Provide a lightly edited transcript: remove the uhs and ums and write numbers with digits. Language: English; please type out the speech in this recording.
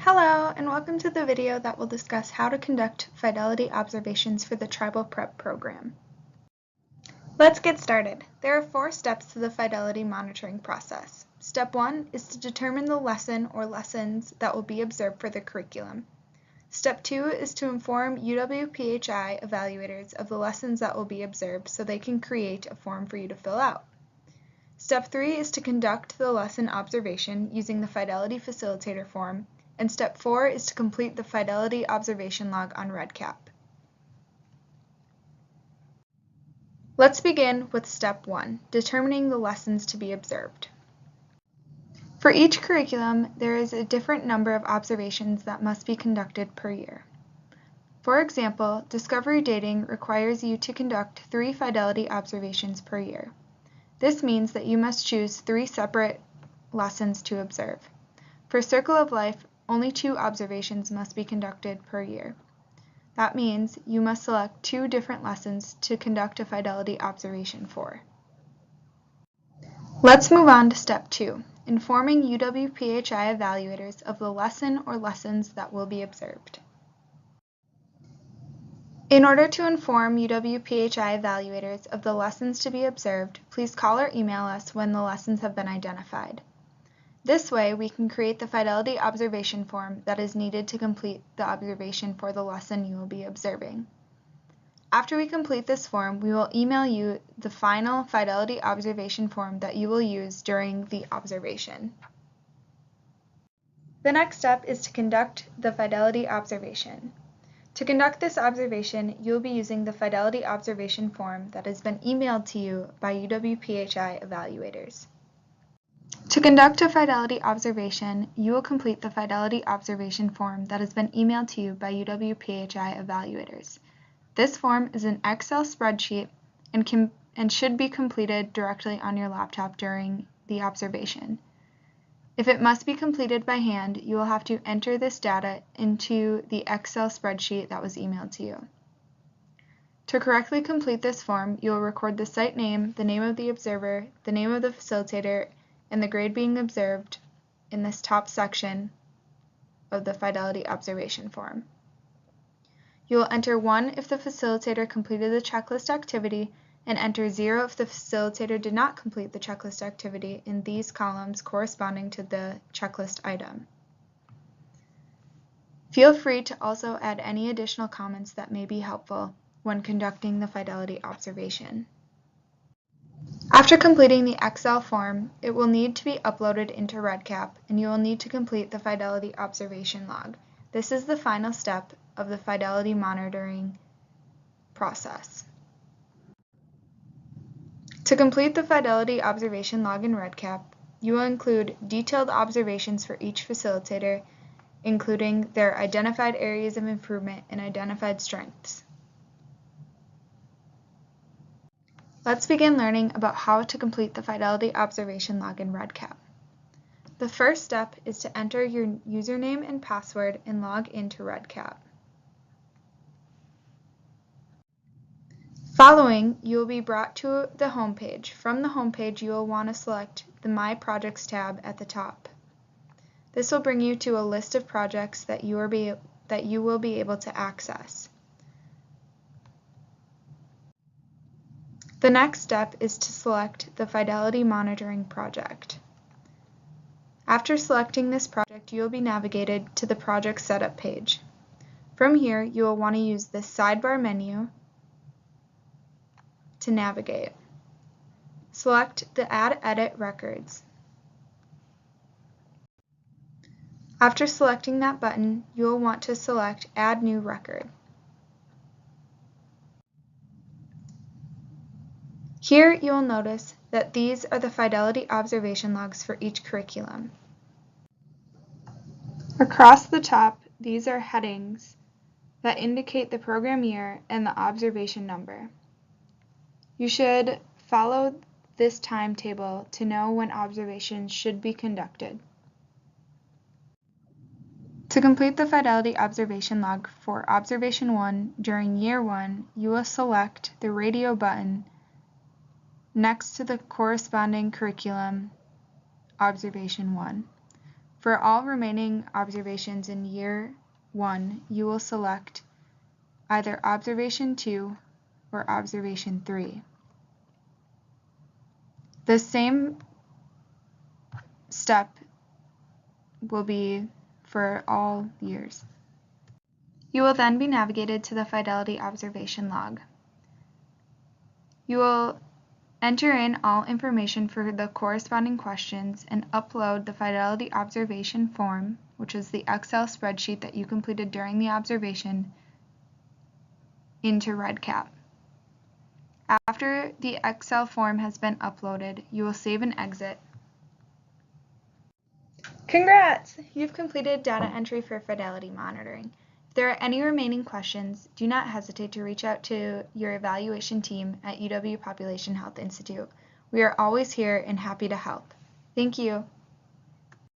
Hello, and welcome to the video that will discuss how to conduct fidelity observations for the Tribal Prep program. Let's get started. There are 4 steps to the fidelity monitoring process. Step 1 is to determine the lesson or lessons that will be observed for the curriculum. Step 2 is to inform UW-PHI evaluators of the lessons that will be observed so they can create a form for you to fill out. Step 3 is to conduct the lesson observation using the Fidelity Facilitator form, and Step 4 is to complete the Fidelity Observation Log on REDCap. Let's begin with Step 1, determining the lessons to be observed. For each curriculum, there is a different number of observations that must be conducted per year. For example, Discovery Dating requires you to conduct 3 fidelity observations per year. This means that you must choose 3 separate lessons to observe. For Circle of Life, only 2 observations must be conducted per year. That means you must select 2 different lessons to conduct a fidelity observation for. Let's move on to Step 2, informing UW-PHI evaluators of the lesson or lessons that will be observed. In order to inform UW-PHI evaluators of the lessons to be observed, please call or email us when the lessons have been identified. This way, we can create the fidelity observation form that is needed to complete the observation for the lesson you will be observing. After we complete this form, we will email you the final fidelity observation form that you will use during the observation. The next step is to conduct the fidelity observation. To conduct this observation, you will be using the fidelity observation form that has been emailed to you by UW-PHI evaluators. To conduct a fidelity observation, you will complete the fidelity observation form that has been emailed to you by UW-PHI evaluators. This form is an Excel spreadsheet and should be completed directly on your laptop during the observation. If it must be completed by hand, you will have to enter this data into the Excel spreadsheet that was emailed to you. To correctly complete this form, you will record the site name, the name of the observer, the name of the facilitator, and the grade being observed in this top section of the fidelity observation form. You will enter 1 if the facilitator completed the checklist activity, and enter 0 if the facilitator did not complete the checklist activity in these columns corresponding to the checklist item. Feel free to also add any additional comments that may be helpful when conducting the fidelity observation. After completing the Excel form, it will need to be uploaded into REDCap, and you will need to complete the Fidelity Observation Log. This is the final step of the fidelity monitoring process. To complete the Fidelity Observation Log in REDCap, you will include detailed observations for each facilitator, including their identified areas of improvement and identified strengths. Let's begin learning about how to complete the Fidelity Observation Log in REDCap. The first step is to enter your username and password and log into REDCap. Following, you will be brought to the home page. From the home page, you will want to select the My Projects tab at the top. This will bring you to a list of projects that you will be able to access. The next step is to select the Fidelity Monitoring project. After selecting this project, you will be navigated to the Project Setup page. From here, you will want to use the sidebar menu to navigate. Select the Add Edit Records. After selecting that button, you will want to select Add New Record. Here you will notice that these are the fidelity observation logs for each curriculum. Across the top, these are headings that indicate the program year and the observation number. You should follow this timetable to know when observations should be conducted. To complete the Fidelity Observation Log for Observation 1 during Year 1, you will select the radio button next to the corresponding curriculum, Observation 1. For all remaining observations in Year 1, you will select either Observation 2 or Observation 3. The same step will be for all years. You will then be navigated to the Fidelity Observation Log. You will enter in all information for the corresponding questions and upload the Fidelity Observation form, which is the Excel spreadsheet that you completed during the observation, into REDCap. After the Excel form has been uploaded, you will save and exit. Congrats! You've completed data entry for Fidelity monitoring. If there are any remaining questions, do not hesitate to reach out to your evaluation team at UW Population Health Institute. We are always here and happy to help. Thank you.